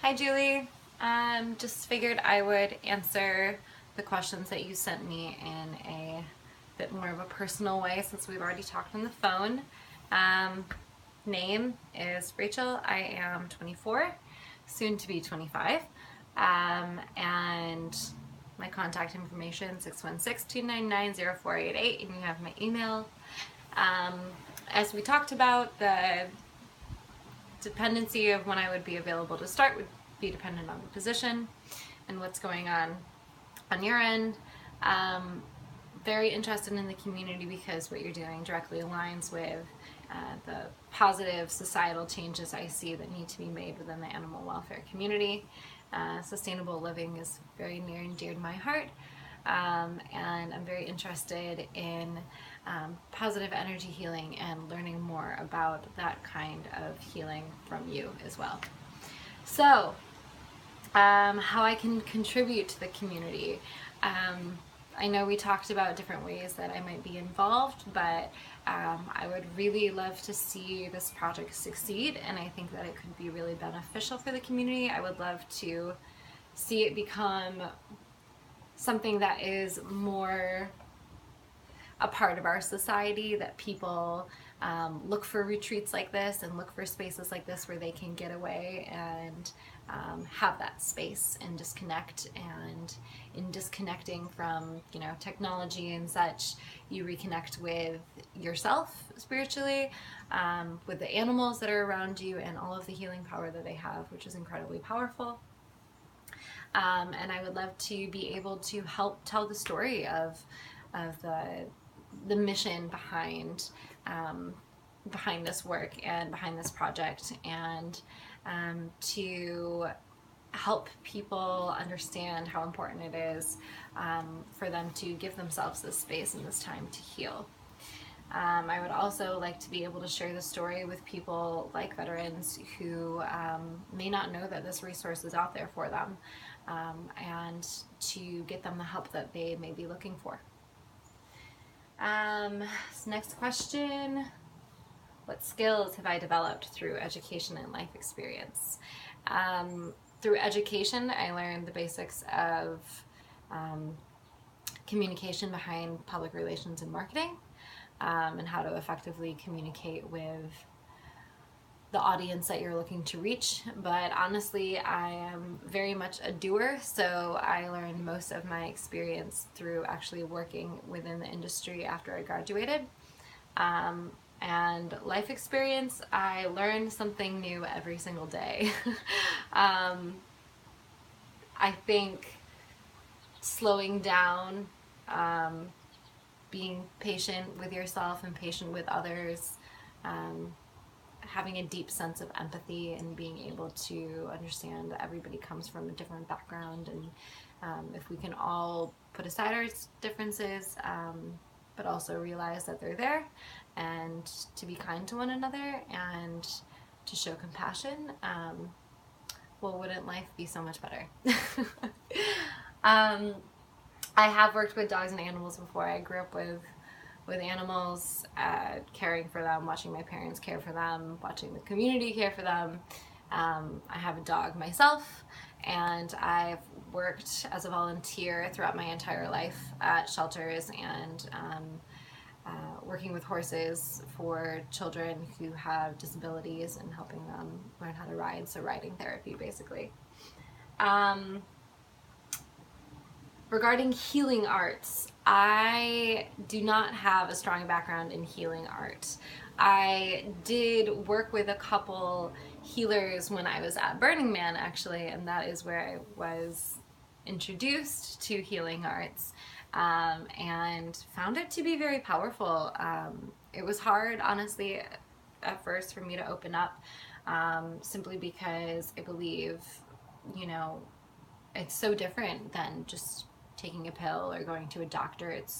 Hi Julie. Just figured I would answer the questions that you sent me in a bit more of a personal way since we've already talked on the phone. Um, Name is Rachel. I am 24, soon to be 25. And my contact information 616-299-0488, and you have my email. Um, as we talked about, the dependency of when I would be available to start would be dependent on the position and what's going on your end. Very interested in the community because what you're doing directly aligns with the positive societal changes I see that need to be made within the animal welfare community. Sustainable living is very near and dear to my heart. And I'm very interested in positive energy healing and learning more about that kind of healing from you as well. So, how I can contribute to the community. I know we talked about different ways that I might be involved, but I would really love to see this project succeed, and I think that it could be really beneficial for the community. I would love to see it become something that is more a part of our society, that people look for retreats like this and look for spaces like this where they can get away and have that space and disconnect. And in disconnecting from technology and such, you reconnect with yourself spiritually, with the animals that are around you and all of the healing power that they have, which is incredibly powerful. And I would love to be able to help tell the story of the mission behind this work and behind this project, and to help people understand how important it is for them to give themselves this space and this time to heal. I would also like to be able to share the story with people like veterans who may not know that this resource is out there for them, and to get them the help that they may be looking for. Next question. What skills have I developed through education and life experience? Through education, I learned the basics of communication behind public relations and marketing, and how to effectively communicate with the audience that you're looking to reach. But honestly, I am very much a doer, so I learned most of my experience through actually working within the industry after I graduated. And life experience, I learned something new every single day. I think slowing down, being patient with yourself and patient with others, having a deep sense of empathy and being able to understand that everybody comes from a different background, and if we can all put aside our differences, but also realize that they're there, and to be kind to one another and to show compassion, well, wouldn't life be so much better? I have worked with dogs and animals before. I grew up with animals, caring for them, watching my parents care for them, watching the community care for them. I have a dog myself, and I've worked as a volunteer throughout my entire life at shelters and working with horses for children who have disabilities and helping them learn how to ride, so riding therapy basically. Regarding healing arts, I do not have a strong background in healing art. I did work with a couple healers when I was at Burning Man, actually, and that is where I was introduced to healing arts, and found it to be very powerful. It was hard, honestly, at first for me to open up, simply because I believe, it's so different than just taking a pill or going to a doctor. It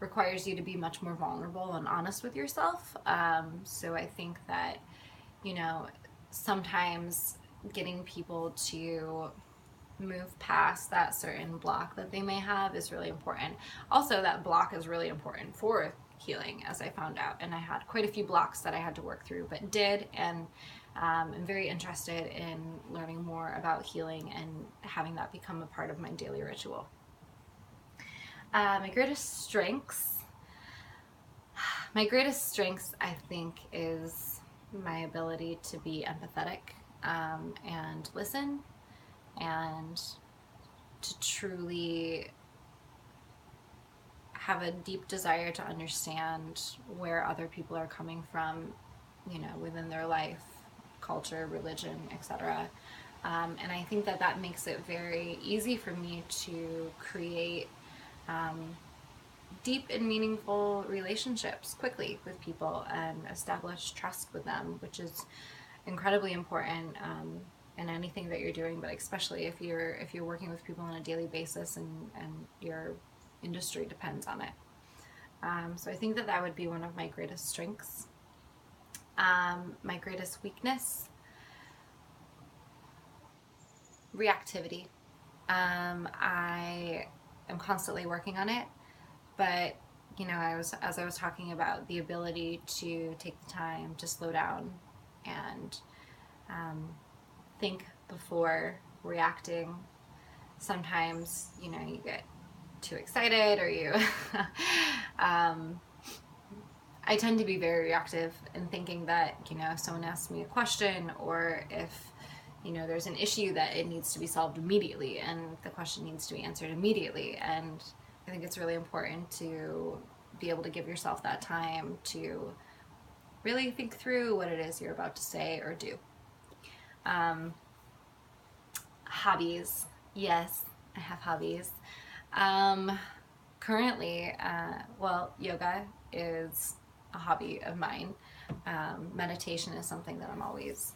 requires you to be much more vulnerable and honest with yourself. So I think that, sometimes getting people to move past that certain block that they may have is really important. Also, that block is really important for healing, as I found out, and I had quite a few blocks that I had to work through, but did, and I'm very interested in learning more about healing and having that become a part of my daily ritual. My greatest strengths, I think, is my ability to be empathetic and listen, and to truly have a deep desire to understand where other people are coming from, within their life, culture, religion, etc. And I think that makes it very easy for me to create deep and meaningful relationships quickly with people and establish trust with them, which is incredibly important in anything that you're doing, but especially if you're working with people on a daily basis and your industry depends on it. So I think that would be one of my greatest strengths. My greatest weakness, reactivity. I am constantly working on it, but as I was talking about, the ability to take the time to slow down and think before reacting. Sometimes you get too excited, or you I tend to be very reactive in thinking that if someone asks me a question, or if there's an issue, that it needs to be solved immediately and the question needs to be answered immediately. And I think it's really important to be able to give yourself that time to really think through what it is you're about to say or do. Hobbies. Yes, I have hobbies. Currently, yoga is a hobby of mine. Meditation is something that I'm always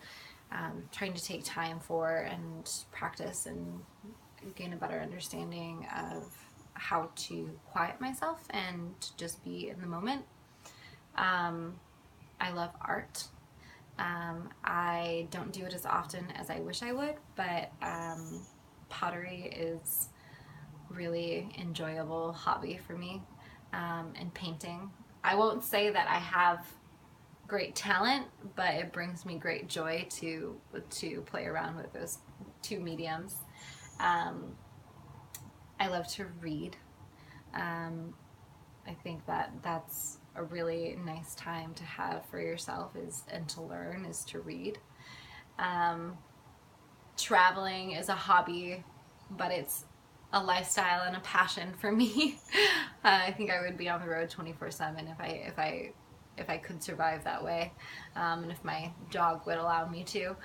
trying to take time for and practice and gain a better understanding of how to quiet myself and just be in the moment. I love art. I don't do it as often as I wish I would, but pottery is really enjoyable hobby for me, and painting. I won't say that I have great talent, but it brings me great joy to play around with those two mediums. I love to read. I think that's a really nice time to have for yourself and to learn is to read. Traveling is a hobby, but it's a lifestyle and a passion for me. I think I would be on the road 24/7 if I could survive that way, and if my dog would allow me to.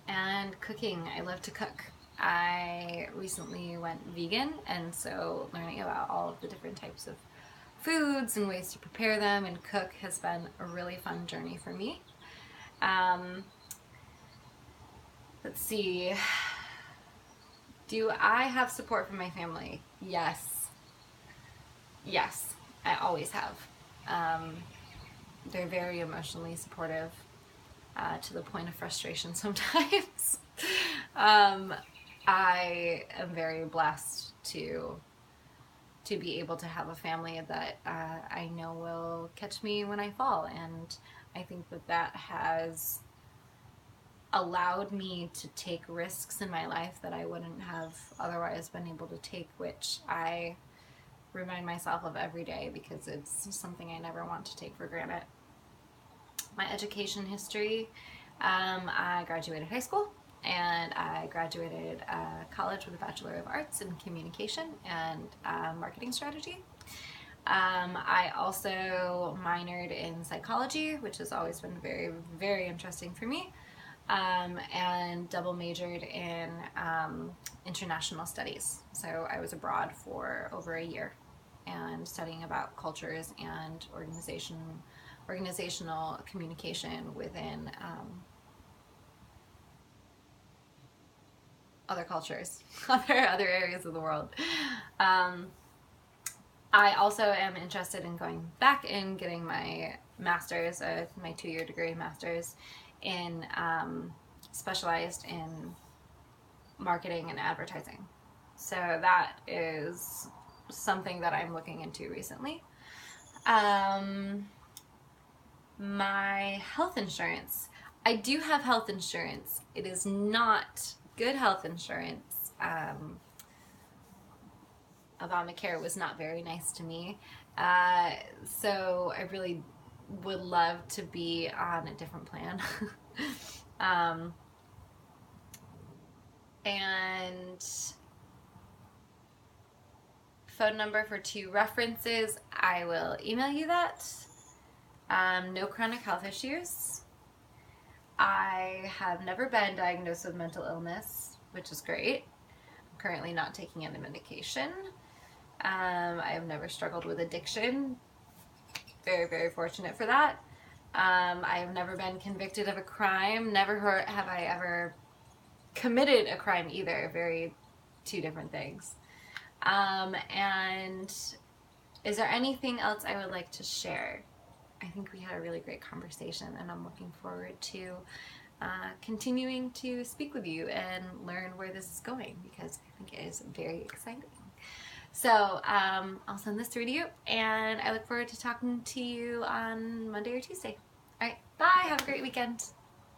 And cooking, I love to cook. I recently went vegan, and so learning about all of the different types of foods and ways to prepare them and cook has been a really fun journey for me. Let's see. Do I have support from my family? Yes. Yes, I always have. They're very emotionally supportive, to the point of frustration sometimes. I am very blessed to be able to have a family that I know will catch me when I fall, and I think that has allowed me to take risks in my life that I wouldn't have otherwise been able to take, which I remind myself of every day because it's something I never want to take for granted. My education history, I graduated high school and I graduated college with a Bachelor of Arts in Communication and Marketing Strategy. I also minored in psychology, which has always been very, very interesting for me, and double majored in international studies. So I was abroad for over a year and studying about cultures and organizational communication within other cultures, other areas of the world. I also am interested in going back and getting my master's, my 2-year degree master's in specialized in marketing and advertising. So that is something that I'm looking into recently. My health insurance. I do have health insurance. It is not good health insurance. Obamacare was not very nice to me. So I really would love to be on a different plan. um, and phone number for 2 references. I will email you that. No chronic health issues. I have never been diagnosed with mental illness, which is great. I'm currently not taking any medication. I have never struggled with addiction. Very, very fortunate for that. I have never been convicted of a crime. Never have I ever committed a crime either. Very 2 different things. And is there anything else I would like to share? I think we had a really great conversation, and I'm looking forward to continuing to speak with you and learn where this is going, because I think it is very exciting. So I'll send this through to you, and I look forward to talking to you on Monday or Tuesday. All right, bye. Have a great weekend.